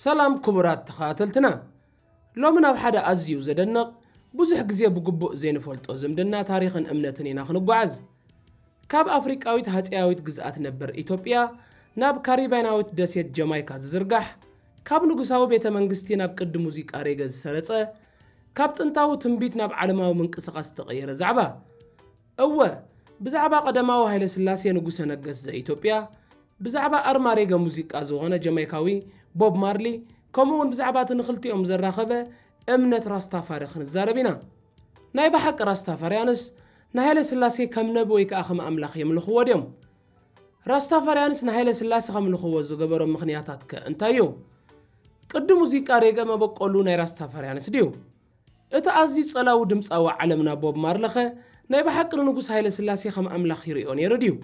سلام كبرات تخاتلتنا لو من أبحدا أزيو زدنق بزح جزية بقبو زين فولت أزمدنا تاريخ أمنتني ناخنو بعز كاب أفريقاويت هاتياويت جزءات نبر إثيوبيا ناب كاريبيناويت دسيت جامايكا زرقح كاب نقصاو بيت منقستي ناب قد موزيك أريجز سرطة كاب تنتاو تنبيت ناب علماو منقصقاس تغير زعبا أوه بزعبا قدماو هايل سلاسي نقصا نقص إثيوبيا بزعبا أرماريجا موزيك أزوغانا جامايكاوي بوب مارلي كمون بزعبات نخلتي زراخبة أمنة راستافاري خنزاربينا ناي بحق راستافاريانس نهايل سلاسي كم نبوي كأخم أملاخ يملخو وديم راستافاريانس نهايل سلاسي خملخو وزقبرو مخنياتات كأنتايو قد موزيكا ريقا ما بقولو ناي راستافاريانس ديو اتا أزي صلاو دمس أو علمنا بوب مارلخة ناي بحق نقص هايل سلاسي خم أملاخ يريون يرديو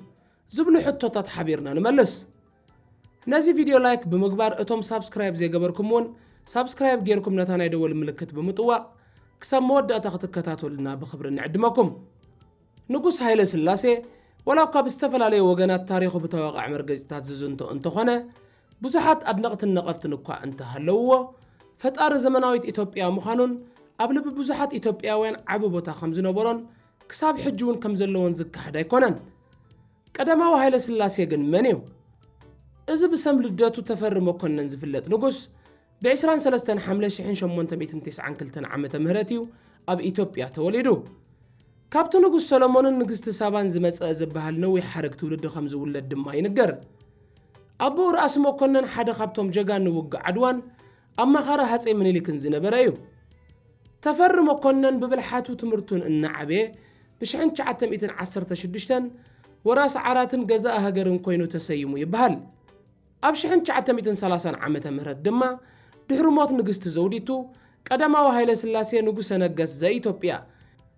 زبلو حطوطات حبيرنا نملس نازي فيديو لايك بمقبار اتوم سابسكرايب زي قبركمون سابسكرايب جيركم نتانا يدول ملكت بمطوع كسام مودة تختكتاتو لنا بخبر نعدمكم نقص هايل سلاسي ولا قاب استفل عليه وقنات تاريخه بتواقع مرقزتات ززنتو انتخونه بزحات أدنقت النقفت نقوى انتهالوه فتقار زمناويت إثيوبيا مخانون قبل ببزحات إثيوبيا وين عبوبوتا خمزنو برون كساب حجون كمزلون زك حدا يكونن قدماو هايل سلاسي جن منيو إذا بسم لداتو تفرمو كنن زفلت نقص بعسران سلستان حملة شحين شمونتا ميتن تسعان كلتن عامة مهراتيو أب إثيوبيا توليدو كابتو نقص سلمون نقصت سابان زمت أزبهال نوي حرك تولد خمز ولد ما ينقر أبو رأس مو كنن حدا خابتهم جاقان نوقع عدوان أما خارا هاتسي من اللي كنزنا برايو تفرمو كنن ببلحاتو تمرتون النعبي بشحين شعاتم إيتن عصر تشدشتن وراس عراتن قزاء هقرن كوينو تسيمو يبهال أبشحن شعاتم إيتن سلاسان عامة مهرات دما دحرموت نقصت زوديتو قدماو هايل سلاسي نقص نقص زي إثيوبيا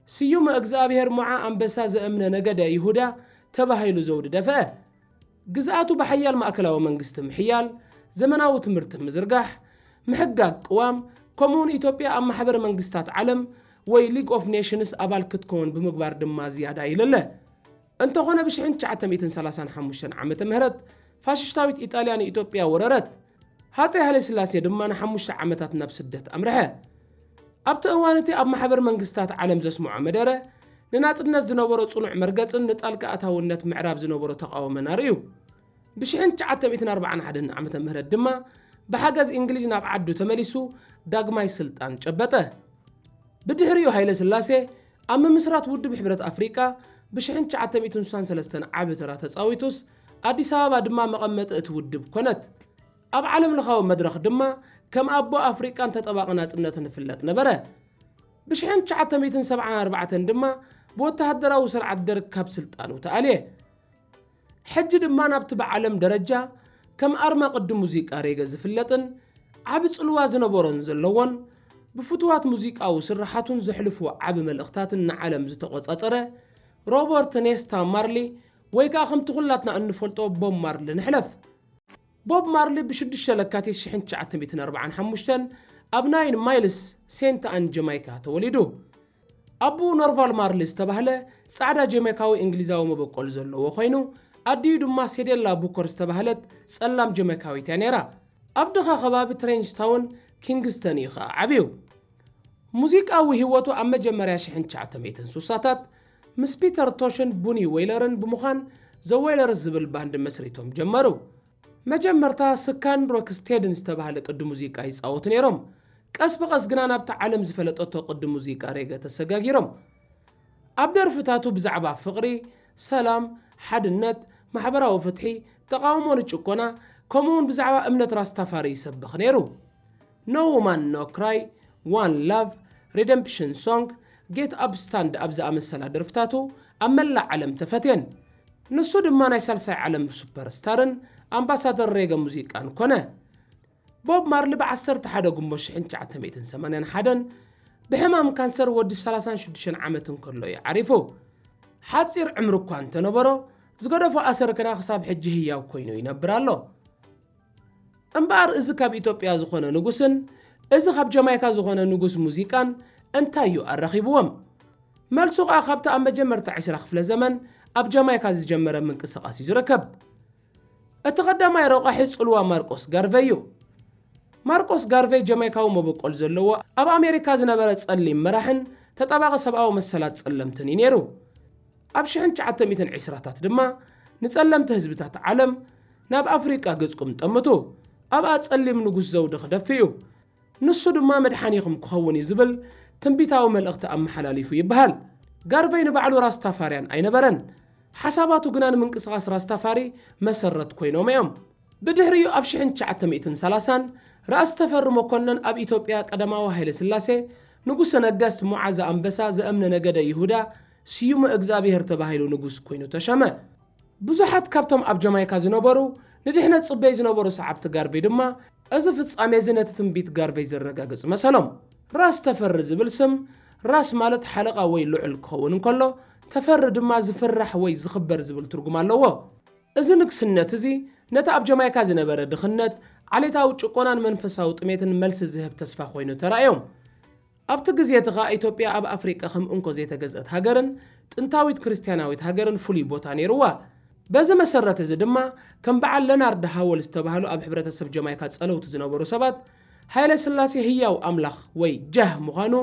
سيوم أجزابير مع أنبساز أمنا نجدا يهودا تبهيلو زود دفع جزءاتو بحيال ما أكلوا من قستم حيال زمناو تمرت مزرقح محقق قوام كومون إثيوبيا أما حبر من قستات علم وي ليج أوف نيشنز أبال كتكون بمقبار دما زيادة إلله أنت هنا بشحن شعتم إيتن سلاسان حموشن عامة مهرت فاششتاويت إيطاليان إثيوبيا وررت هاتي هالي سلاسي دمان حموش عامتات نفس الدت أمرها أبت أوانتي أب محبر منقستات عالم زسمع مدارة ننات الناس زنوبرو صنع مرقص نتالك أتاو النت معراب زنوبرو تقاو مناريو بشحن شعاتم إيتن 4 حدن عامة مهرت دما بحاجز إنجليز ناب عدو تمليسو داقماي سلطان جبته بدهريو هايل سلاسي أما مسرات ود بحبرة أفريقيا بشحن شعاتم إيتن سان سلستان عابترا تساويتوس أديس أبابا دما مقمت اتودب كونت أب عالم لخاو مدرخ دما كم أبو أفريقيا أنت طبقنا سنة نفلت نبره بشحن شعاتم إيتن 74 دما بوتهدرا وسرعة درك كاب سلطان وتعاليه حج دما نبتبع عالم درجة كم أرما قدم موزيكا ريغا زفلتن عبد الوازن بورن زلون بفتوات موزيكا أو سرحاتون زحلفوا عب ملأختاتن عالم زتقوصاطره روبرت نيستا مارلي ويكا خم تخلاتنا أن نفولتو بوب مارلي نحلف بوب مارلي بشد الشلكاتي شحن شعاتم إيتن 45 أبناين مايلس سينت أن جامايكا توليدو أبو نورفال مارليس تبهله سعدا جامايكاوي إنجليزاو مبقول زلو وخوينو أديو دما سيديلا بوكورس تبهلت سلام جامايكاوي تانيرا أبدخا خباب ترينج تاون كينغستون يخا عبيو موزيكاوي هوتو أما جمريا شحن شعاتم إيتن سوساتات مس بيتر توشن بوني ويلرن بمخان زو ويلر الزبل باند مسريتهم جمرو مجمرتا سكان روكستيدنز تبهل قد موزيكا يصاوت نيرم قس بقس غنا بتاع عالم زفلطتو قد موزيكا ريغا تسغاغيرم ابدر فتاتو بزعبا فقري سلام حدنت محبراو فتحي تقاومو نچكونا كومون بزعبا امنت راستافاري يسبخ نيرو نو مان نو كراي وان لاف ريدمبشن سونغ جيت اب ستاند ابز امسلا درفتاتو املا عالم تفتين نسو دما ناي سالساي عالم سوبر ستارن أمباسادر ريغا موزيكان كونه بوب مارلي بعصر تحدا قموش حين شعاتم إيتن 81 بحمام كانسر ودي 36 عامتن كله يعرفو حاتصير عمرو كوان تنبرو زقدفو أسر كنا خصاب حجي هيا وكوينو ينبرالو أمبار إذا كاب إثيوبيا زخونا نقوسن إذا كاب جامايكا زخونا نقوس موزيكان انتايو الرخيبوهم مالسوق آخابتا أما جمرت 10 خفل زمن أب جامايكا زجمر من قصقاسي زركب التقدم يروق حس قلوا ماركوس غارفيو ማርቆስ ጋርቬይ ጀማይካዊ መበቆል ዘለዎ ኣብ ኣሜሪካ ዝነበረ ጸሊም መራሕን ተጣባቀ ሰብኣዊ መሰላት ጸለምትን ነይሩ ኣብ 1920ታት ድማ ንጸለምቲ ህዝብታት ዓለም ናብ ኣፍሪቃ ገጽኩም ጠምቱ ኣብ ጸሊም ንጉስ ዘውዲ ክደፍዩ ንሱ ድማ መድሓኒኹም ክኸውን ይዝብል ትንቢታዊ መልእኽቲ ኣመሓላሊፉ ይበሃል ጋርቬይ ንባዕሉ ራስታፋርያን ኣይነበረን ሓሳባቱ ግና ንምንቅስቓስ ራስታፋሪ መሰረት ኮይኖም እዮም ብድሕሪኡ ኣብ 1930 ራስ ተፈሪ መኮነን ኣብ ኢትዮጵያ ቀዳማዊ ሃይለ ስላሴ ንጉስ ነገስት ሙዓዘ ኣንበሳ ዘእምነ ነገደ ይሁዳ ስዩም እግዚአብሔር ተባሂሉ ንጉስ ኮይኑ ተሸመ ብዙሓት ካብቶም ኣብ ጀማይካ ዝነበሩ ንድሕነት ጽበይ ዝነበሩ ሰዓብቲ ጋርቬይ ድማ እዚ ፍጻሜ ዝነት ትንቢት ጋርቬይ ዝረጋገጽ መሰሎም ራስ ተፈሪ ዝብል ስም ራስ ማለት ሓለቃ ወይ ልዑል ክኸውን እንከሎ ተፈሪ ድማ ዝፍራሕ ወይ ዝኽበር ዝብል ትርጉም ኣለዎ እዚ ንግስነት እዚ ነታ ኣብ ጀማይካ ዝነበረ ድኽነት ዓሌታዊ ጭቆናን መንፈሳዊ ጥሜትን መልሲ ዝህብ ተስፋ ኮይኑ ተራእዮም ኣብቲ ግዜ ተኻ ኢትዮጵያ ኣብ ኣፍሪቃ ከም እንኮ ዘይተገዝአት ሃገርን ጥንታዊት ክርስቲያናዊት ሃገርን ፍሉይ ቦታ ነይሩዋ በዚ መሰረት እዚ ድማ ከም በዓል ለናርድ ሃወል ዝተባህሉ ኣብ ሕብረተሰብ ጀማይካ ጸለውቲ ዝነበሩ ሰባት ሃይለ ስላሴ ህያው ኣምላኽ ወይ ጃህ ምዃኑ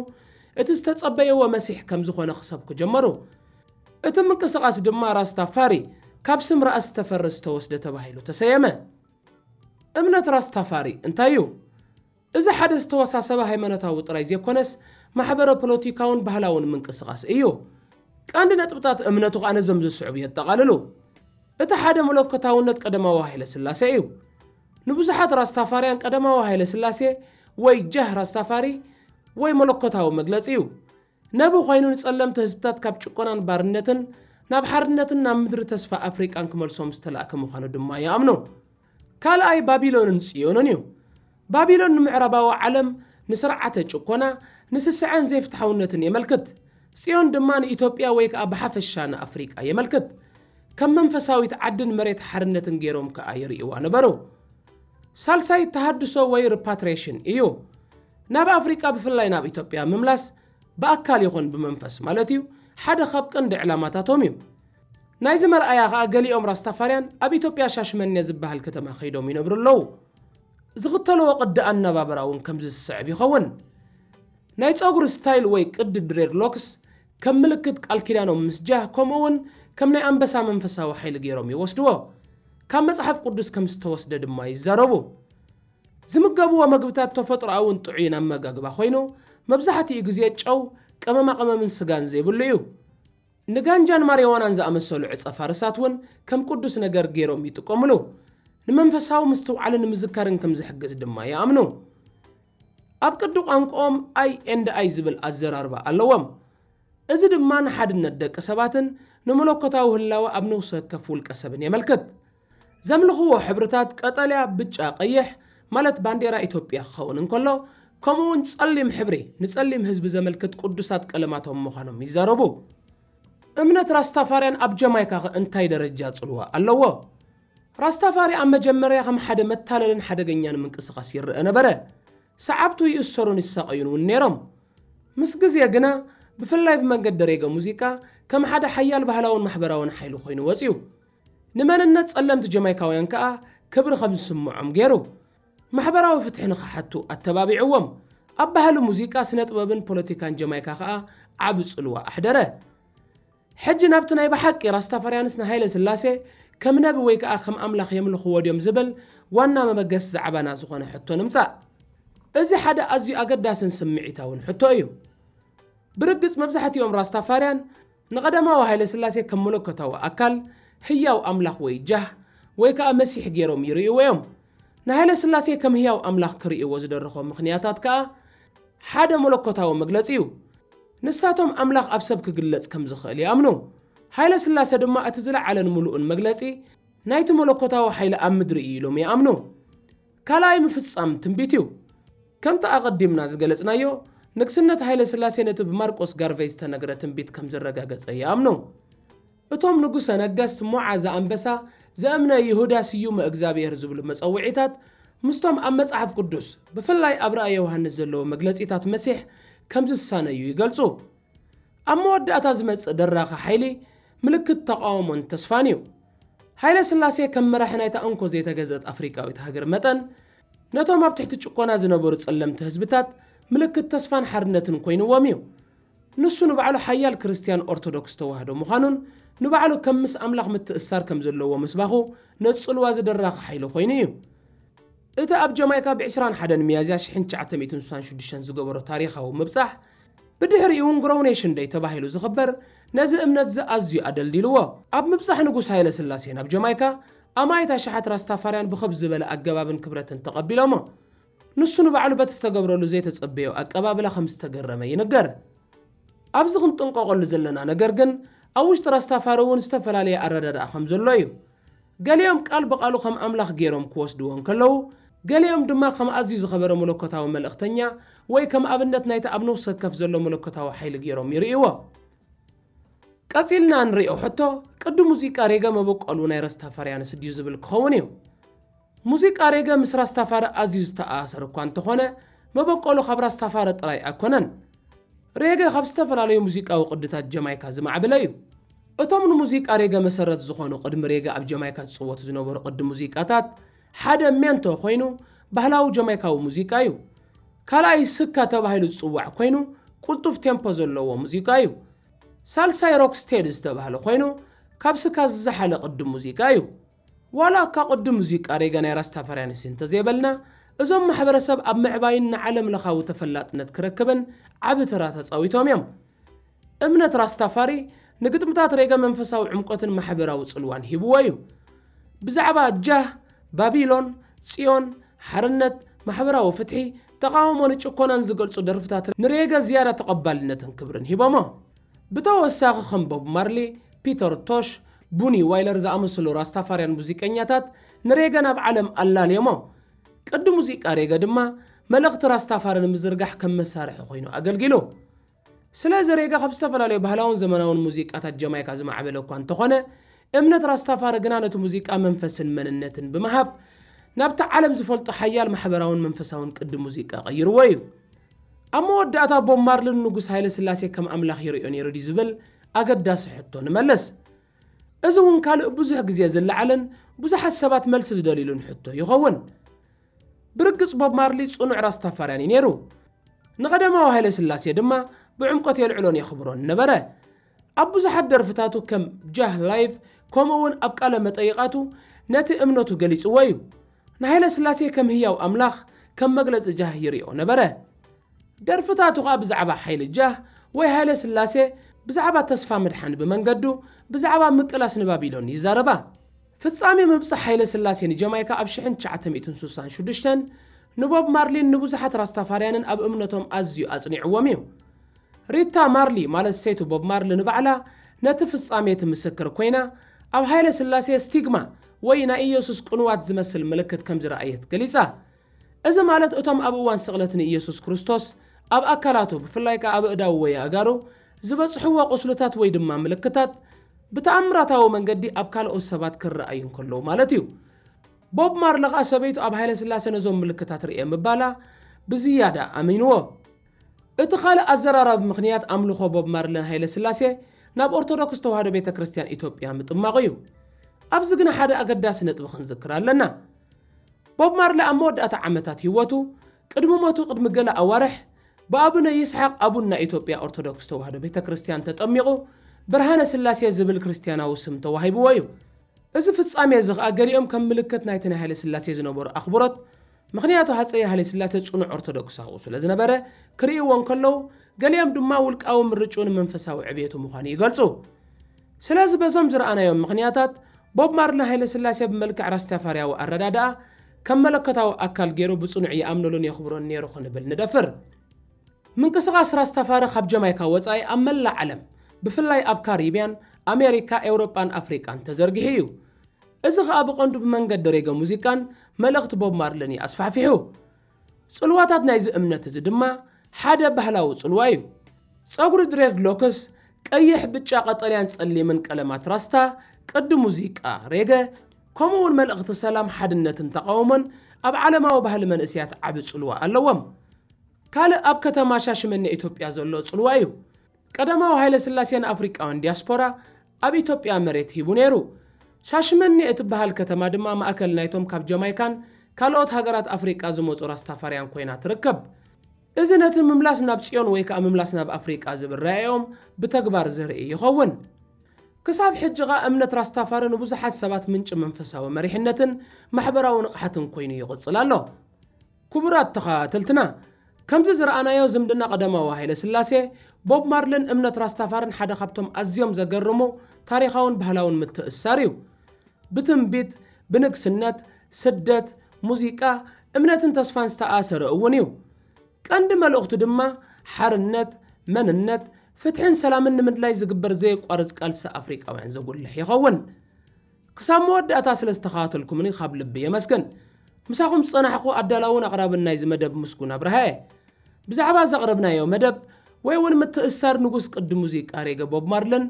እቲ ዝተጸበየዎ መሲሕ ከም ዝኾነ ክሰብኩ ጀመሩ እቲ ምንቅስቓስ ድማ ራስታፋሪ ካብ ስም ራስ ተፈሪ ዝተወስደ ተባሂሉ ተሰየመ እምነት ራስታፋሪ እንታይ እዩ እዚ ሓደ ዝተወሳሰበ ሃይማኖታዊ ጥራይ ዘይኮነስ ማሕበረ ፖለቲካውን ባህላውን ምንቅስቓስ እዩ ቀንዲ ነጥብታት እምነቱ ቃነ ዘምዝስዕብ የጠቃልሉ እቲ ሓደ መለኮታውነት ቀዳማዊ ሃይለ ስላሴ እዩ ንብዙሓት ራስታፋርያን ቀዳማዊ ሃይለ ስላሴ ወይ ጃህ ራስታፋሪ ወይ መለኮታዊ መግለጺ እዩ ነቢ ኮይኑ ንጸለምቲ ህዝብታት ካብ ጭቆናን ባርነትን ናብ ሓርነትን ናብ ምድሪ ተስፋ ኣፍሪቃን ክመልሶም ዝተላእከ ምዃኑ ድማ ይኣምኑ ካልኣይ ባቢሎንን ጽዮንን እዩ ባቢሎን ንምዕራባዊ ዓለም ንስርዓተ ጭቆና ንስስዐን ዘይፍትሓውነትን የመልክት ጽዮን ድማ ንኢትዮጵያ ወይ ከዓ ብሓፈሻ ንኣፍሪቃ የመልክት ከም መንፈሳዊት ዓድን መሬት ሓርነትን ገይሮም ከዓ ይርእይዋ ነበሩ ሳልሳይ ተሃድሶ ወይ ሪፓትሪሽን እዩ ናብ ኣፍሪቃ ብፍላይ ናብ ኢትዮጵያ ምምላስ በአካል ይኹን ብመንፈስ ማለት እዩ ሓደ ካብ ቀንዲ ዕላማታቶም እዩ ናይዚ መርኣያ ከዓ ገሊኦም ራስታፋርያን ኣብ ኢትዮጵያ ሻሽመኔ ዝበሃል ከተማ ከይዶም ይነብሩ ኣለዉ ዝኽተልዎ ቅዲ ኣነባብራ እውን ከም ዝስዕብ ይኸውን ናይ ፀጉሪ ስታይል ወይ ቅዲ ድሬድሎክስ ከም ምልክት ቃል ኪዳኖም ምስጃህ ከምኡውን ከም ናይ ኣንበሳ መንፈሳዊ ሓይሊ ገይሮም ይወስድዎ ካብ መጽሓፍ ቅዱስ ከም ዝተወስደ ድማ ይዛረቡ ዝምገቡዎ ምግብታት ተፈጥሮኣውን ጥዑይን ኣመጋግባ ኮይኑ መብዛሕትኡ ግዜ ጨው ቀመማቐመምን ስጋን ዘይብሉ እዩ ንጋንጃን ማሪዋናን ዝኣመሰሉ ዕፀ ፋርሳት እውን ከም ቅዱስ ነገር ገይሮም ይጥቀምሉ ንመንፈሳዊ ምስትውዓልን ምዝካርን ከም ዝሕግዝ ድማ ይኣምኑ ኣብ ቅዲ ቋንቋኦም ኣይ ኤንድ ኣይ ዝብል ኣዘራርባ ኣለዎም እዚ ድማ ንሓድነት ደቂ ሰባትን ንመለኮታዊ ህላወ ኣብ ንውሰ ከፍ ውልቀ ሰብን የመልክት ዘምልኽዎ ሕብርታት ቀጠልያ ብጫ ቀይሕ ማለት ባንዴራ ኢትዮጵያ ክኸውን እንከሎ ከምኡውን ጸሊም ሕብሪ ንጸሊም ህዝቢ ዘመልክት ቅዱሳት ቀለማቶም ምዃኖም ይዛረቡ እምነት ራስታፋርያን ኣብ ጀማይካ እንታይ ደረጃ ጽልዋ ኣለዎ ራስታፋሪ ኣብ መጀመርያ ከም ሓደ መታለልን ሓደገኛን ምንቅስቓስ ይርአ ነበረ ሰዓብቱ ይእሰሩን ይሳቀዩን እውን ነይሮም ምስ ግዜ ግና ብፍላይ ብመንገዲ ሬጌ ሙዚቃ ከም ሓደ ሓያል ባህላውን ማሕበራውን ሓይሊ ኮይኑ ወፂኡ ንመንነት ጸለምቲ ጀማይካውያን ከዓ ክብሪ ከም ዝስምዖም ገይሩ ማሕበራዊ ፍትሒ ንኽሓቱ ኣተባቢዕዎም ኣብ ባህሊ ሙዚቃ ስነ ጥበብን ፖለቲካን ጀማይካ ከዓ ዓብ ጽልዋ ኣሕደረ ሕጂ ናብቲ ናይ ብሓቂ ራስታፋርያንስ ንሃይለ ስላሴ ከም ነቢ ወይ ከዓ ከም ኣምላኽ የምልኽዎ ድዮም ዝብል ዋና መበገስ ዛዕባና ዝኾነ ሕቶ ንምጻእ እዚ ሓደ ኣዝዩ ኣገዳስን ስምዒታውን ሕቶ እዩ ብርግጽ መብዛሕትኦም ራስታፋርያን ንቐዳማዊ ሃይለ ስላሴ ከም መለኮታዊ ኣካል ህያው ኣምላኽ ወይ ጃህ ወይ ከዓ መሲሕ ገይሮም ይርእይዎ እዮም ንሃይለ ስላሴ ከም ህያው ኣምላኽ ክርእይዎ ዝደረኾም ምኽንያታት ከዓ ሓደ መለኮታዊ መግለጺ እዩ ንሳቶም ኣምላኽ ኣብ ሰብ ክግለጽ ከም ዝኽእል ይኣምኑ ሃይለ ስላሴ ድማ እቲ ዝለዓለን ሙሉእን መግለጺ ናይቲ መለኮታዊ ሓይሊ ኣብ ምድሪ እዩ ኢሎም ይኣምኑ ካልኣይ ምፍጻም ትንቢት እዩ ከምቲ ኣቐዲምና ዝገለጽናዮ ንግስነት ሃይለ ስላሴ ነቲ ብማርቆስ ጋርቬይ ዝተነገረ ትንቢት ከም ዝረጋገጸ ይኣምኑ እቶም ንጉሰ ነገስት ሙዓዘ ኣንበሳ ዘእምነ ይሁዳ ስዩም እግዚአብሔር ዝብሉ መጸውዒታት ምስቶም ኣብ መጽሓፍ ቅዱስ ብፍላይ ኣብ ራእየ ዮሃንስ ዘለዎ መግለጺታት መሲሕ ከም ዝሳነዩ ይገልጹ ኣብ መወዳእታ ዝመጽእ ደራኸ ሓይሊ ምልክት ተቃውሞን ተስፋን እዩ ሃይለ ስላሴ ከም መራሒ ናይታ እንኮ ዘይተገዘት ኣፍሪቃዊት ሃገር መጠን ነቶም ኣብ ትሕቲ ጭቆና ዝነበሩ ጸለምቲ ህዝብታት ምልክት ተስፋን ሓርነትን ኮይኑዎም እዩ ንሱ ንባዕሉ ሓያል ክርስቲያን ኦርቶዶክስ ተዋህዶ ምዃኑን ንባዕሉ ከም ምስ ኣምላኽ ምትእስሳር ከም ዘለዎ ምስባኹ ነጽልዋ ዝደራኸ ሓይሊ ኮይኑ እዩ እቲ ኣብ ጀማይካ ብ21 ሚያዝያ 1966 ዝገበሮ ታሪኻዊ ምብጻሕ ብድሕሪኡ ግሮውኔሽን ደይ ተባሂሉ ዝኽበር ነዚ እምነት ዝኣዝዩ ኣደልዲልዎ ኣብ ምብጻሕ ንጉስ ሃይለ ስላሴ ናብ ጀማይካ ኣማይታ ሸሓት ራስታፋርያን ብኸብ ዝበለ ኣገባብን ክብረትን ተቐቢሎሞ ንሱ ንባዕሉ በቲ ዝተገብረሉ ዘይተጸበዮ ኣቀባብላ ከም ዝተገረመ ይንገር ኣብዚ ክንጥንቀቐሉ ዘለና ነገር ግን ኣብ ውሽጢ ራስታፋሪ እውን ዝተፈላለየ ኣረዳድኣ ከም ዘሎ እዩ ገሊኦም ቃል ብቃሉ ከም ኣምላኽ ገይሮም ክወስድዎም ከለዉ ገሊኦም ድማ ከም ኣዝዩ ዝኸበረ መለኮታዊ መልእኽተኛ ወይ ከም ኣብነት ናይቲ ኣብ ነፍሲ ወከፍ ዘሎ መለኮታዊ ሓይሊ ገይሮም ይርእይዎ ቀፂልና ንሪኦ ሕቶ ቅዲ ሙዚቃ ሬገ መበቆሉ ናይ ራስታፋርያንስ ድዩ ዝብል ክኸውን እዩ ሙዚቃ ሬገ ምስ ራስታፋሪ ኣዝዩ ዝተኣሳሰር እኳ እንተኾነ መበቆሉ ካብ ራስታፋሪ ጥራይ ኣይኮነን ሬገ ካብ ዝተፈላለዩ ሙዚቃዊ ቅድታት ጀማይካ ዝማዕበለ እዩ እቶም ንሙዚቃ ሬገ መሰረት ዝኾኑ ቅድሚ ሬገ ኣብ ጀማይካ ዝጽወቱ ዝነበሩ ቅዲ ሙዚቃታት ሓደ ሜንቶ ኮይኑ ባህላዊ ጀማይካዊ ሙዚቃ እዩ ካልኣይ ስካ ተባሂሉ ዝጽዋዕ ኮይኑ ቁልጡፍ ቴምፖ ዘለዎ ሙዚቃ እዩ ሳልሳይ ሮክ ስቴድ ዝተባህለ ኮይኑ ካብ ስካ ዝዝሓለ ቅዲ ሙዚቃ እዩ ዋላ እካ ቅዲ ሙዚቃ ሬገ ናይ ራስታፋርያንስ እንተዘይበልና እዞም ማሕበረሰብ ኣብ ምዕባይን ንዓለም ለኻዊ ተፈላጥነት ክረክብን ዓብ ተራ ተጻዊቶም እዮም እምነት ራስታፋሪ ንግጥምታት ሬገ መንፈሳዊ ዕምቆትን ማሕበራዊ ጽልዋን ሂብዎ እዩ ብዛዕባ ጃህ ባቢሎን ጽዮን ሓርነት ማሕበራዊ ፍትሒ ተቃውሞን ጭቆናን ዝገልጹ ደርፍታት ንሬገ ዝያዳ ተቐባልነትን ክብርን ሂቦሞ ብተወሳኺ ከም ቦብ ማርሊ ፒተር ቶሽ ቡኒ ዋይለር ዝኣመሰሉ ራስታፋርያን ሙዚቀኛታት ንሬገ ናብ ዓለም ኣላልዮሞ ቅዲ ሙዚቃ ሬገ ድማ መልእኽቲ ራስታፋሪ ንምዝርጋሕ ከም መሳርሒ ኮይኑ ኣገልጊሉ ስለዚ ሬገ ካብ ዝተፈላለዩ ባህላውን ዘመናውን ሙዚቃታት ጀማይካ ዝማዕበለ እኳ እንተኾነ እምነት ራስታፋሪ ግና ነቲ ሙዚቃ መንፈስን መንነትን ብምሃብ ናብቲ ዓለም ዝፈልጦ ሓያል ማሕበራውን መንፈሳውን ቅዲ ሙዚቃ ቀይርዎ እዩ ኣብ መወዳእታ ቦብ ማርሊ ንጉስ ሃይለ ስላሴ ከም ኣምላኽ ይርኦ ነይሩ ድዩ ዝብል ኣገዳሲ ሕቶ ንመለስ እዚ እውን ካልእ ብዙሕ ግዜ ዝለዓለን ብዙሓት ሰባት መልሲ ዝደልዩሉን ሕቶ ይኸውን ብርግጽ ቦብ ማርሊ ጽኑዕ ራስታፋርያን እዩ ነይሩ ንቐደማዊ ሃይለ ስላሴ ድማ ብዕምቆት የልዕሎን የኽብሮን ነበረ ኣብ ብዙሓት ደርፍታቱ ከም ጃህ ላይፍ ከምኡውን ኣብ ቃለ መጠይቃቱ ነቲ እምነቱ ገሊጽዎ እዩ ንሃይለ ስላሴ ከም ህያው ኣምላኽ ከም መግለፂ ጃህ ይርኦ ነበረ ደርፍታቱ ኸ ብዛዕባ ሓይሊ ጃህ ወይ ሃይለ ስላሴ ብዛዕባ ተስፋ ምድሓን ብመንገዱ ብዛዕባ ምቅላስ ንባቢሎን ይዛረባ ፍጻሜ ምብጻሕ ሃይለ ስላሴ ንጀማይካ ኣብ 1966 ንቦብ ማርሊን ንብዙሓት ራስታፋርያንን ኣብ እምነቶም ኣዝዩ ኣጽኒዕዎም እዩ ሪታ ማርሊ ማለት ሰይቱ ቦብ ማርሊ ንባዕላ ነቲ ፍጻሜ ትምስክር ኮይና ኣብ ሃይለ ስላሴ ስቲግማ ወይ ናይ ኢየሱስ ቅንዋት ዝመስል ምልክት ከም ዝረኣየት ገሊጻ እዚ ማለት እቶም ኣብ እዋን ስቕለት ንኢየሱስ ክርስቶስ ኣብ ኣካላቱ ብፍላይ ከዓ ኣብ እዳው ወይ ኣጋሩ ዝበጽሕዎ ቁስልታት ወይ ድማ ምልክታት ብተኣምራታዊ መንገዲ ኣብ ካልኦት ሰባት ክረኣዩ ከለዉ ማለት እዩ ቦብ ማርሊ ኸ ሰበይቱ ኣብ ሃይለ ስላሴ ነዞም ምልክታት ርአየ ምባላ ብዝያዳ ኣሚንዎ እቲ ካልእ ኣዘራራቢ ምኽንያት ኣምልኾ ቦብ ማርሊን ሃይለ ስላሴ ናብ ኦርቶዶክስ ተዋህዶ ቤተ ክርስቲያን ኢትዮጵያ ምጥማቕ እዩ ኣብዚ ግን ሓደ ኣገዳሲ ነጥቢ ክንዝክር ኣለና ቦብ ማርሊ ኣብ መወዳእታ ዓመታት ህይወቱ ቅድሚ ሞቱ ቅድሚ ገለ ኣዋርሕ ብኣቡነ ይስሐቅ ኣቡና ኢትዮጵያ ኦርቶዶክስ ተዋህዶ ቤተ ክርስቲያን ተጠሚቑ ብርሃነ ስላሴ ዝብል ክርስቲያናዊ ስም ተዋሂብዎ እዩ እዚ ፍጻሜ እዚ ኸኣ ገሊኦም ከም ምልክት ናይቲ ናይ ሃይለ ስላሴ ዝነበሩ ኣኽብሮት ምኽንያቱ ሃፀይ ሃይለ ስላሴ ጽኑዕ ኦርቶዶክሳዊ ስለ ዝነበረ ክርእይዎን ከለዉ ገሊኦም ድማ ውልቃዊ ምርጩን መንፈሳዊ ዕብየቱ ምዃኑ ይገልጹ ስለዚ በዞም ዝረኣናዮም ምኽንያታት ቦብ ማርሊ ሃይለ ስላሴ ብመልክዕ ራስታፋርያዊ ኣረዳድኣ ከም መለኮታዊ ኣካል ገይሩ ብጽኑዕ ይኣምነሉን የኽብሮን ነይሩ ክንብል ንደፍር ምንቅስቓስ ራስታፋሪ ካብ ጀማይካ ወጻኢ ኣብ መላእ ዓለም ብፍላይ ኣብ ካሪብያን ኣሜሪካ ኤውሮጳን ኣፍሪቃን ተዘርጊሑ እዩ እዚ ኸኣ ብቐንዱ ብመንገዲ ሬገ ሙዚቃን መልእኽቲ ቦብ ማርሊን ኣስፋሕፊሑ ጽልዋታት ናይዚ እምነት እዚ ድማ ሓደ ባህላዊ ጽልዋ እዩ ጸጉሪ ድሬድ ሎክስ ቀይሕ ብጫ ቀጠልያን ጸሊምን ቀለማት ራስታ ቅዲ ሙዚቃ ሬገ ከምኡውን መልእኽቲ ሰላም ሓድነትን ተቃውሞን ኣብ ዓለማዊ ባህሊ መንእስያት ዓብ ጽልዋ ኣለዎም ካልእ ኣብ ከተማ ሻሽመኔ ኢትዮጵያ ዘሎ ጽልዋ እዩ ቀደማዊ ሃይለ ስላሴን ኣፍሪቃውን ዲያስፖራ ኣብ ኢትዮጵያ መሬት ሂቡ ነይሩ ሻሽመኔ እትበሃል ከተማ ድማ ማእከል ናይቶም ካብ ጀማይካን ካልኦት ሃገራት ኣፍሪቃ ዝመጹ ራስታፋርያን ኮይና ትርከብ እዚ ነቲ ምምላስ ናብ ጽዮን ወይ ከዓ ምምላስ ናብ ኣፍሪቃ ዝብል ራእዮም ብተግባር ዘርኢ ይኸውን ክሳብ ሕጂኻ እምነት ራስታፋሪ ንብዙሓት ሰባት ምንጭ መንፈሳዊ መሪሕነትን ማሕበራዊ ንቕሓትን ኮይኑ ይቕጽል ኣሎ ክቡራት ተኸታተልትና ከምዚ ዝረኣናዮ ዝምድና ቀዳማዊ ሃይለ ስላሴ ቦብ ማርሊን እምነት ራስታፋርን ሓደ ካብቶም ኣዝዮም ዘገርሙ ታሪኻውን ባህላውን ምትእስሳር እዩ ብትንቢት ብንግስነት ስደት ሙዚቃ እምነትን ተስፋን ዝተኣሰረ እውን እዩ ቀንዲ መልእኽቱ ድማ ሓርነት መንነት ፍትሕን ሰላምን ንምድላይ ዝግበር ዘይቋርጽ ቃልሲ ኣፍሪቃውያን ዘጉልሕ ይኸውን ክሳብ መወዳእታ ስለ ዝተኸታተልኩምኒ ካብ ልቢ የመስግን ምሳኹም ጽናሕኹ ኣዳላውን ኣቕራብን ናይ ዝመደብ ምስጉን ኣብርሃየ ብዛዕባ ዘቕረብናዮ መደብ ወይ እውን ምትእስሳር ንጉስ ቅዲ ሙዚቃ ሬጌ ቦብ ማርሊን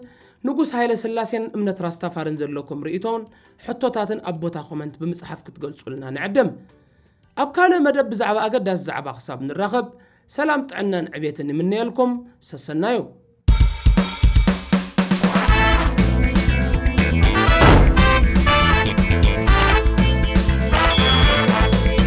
ንጉስ ሃይለ ስላሴን እምነት ራስታፋርን ዘለኩም ርእቶን ሕቶታትን ኣብ ቦታ ኮመንት ብምጽሓፍ ክትገልጹልና ንዕድም ኣብ ካልእ መደብ ብዛዕባ ኣገዳሲ ዛዕባ ክሳብ ንራኸብ ሰላም ጥዕናን ዕቤትን ይምነየልኩም ሰሰናዩ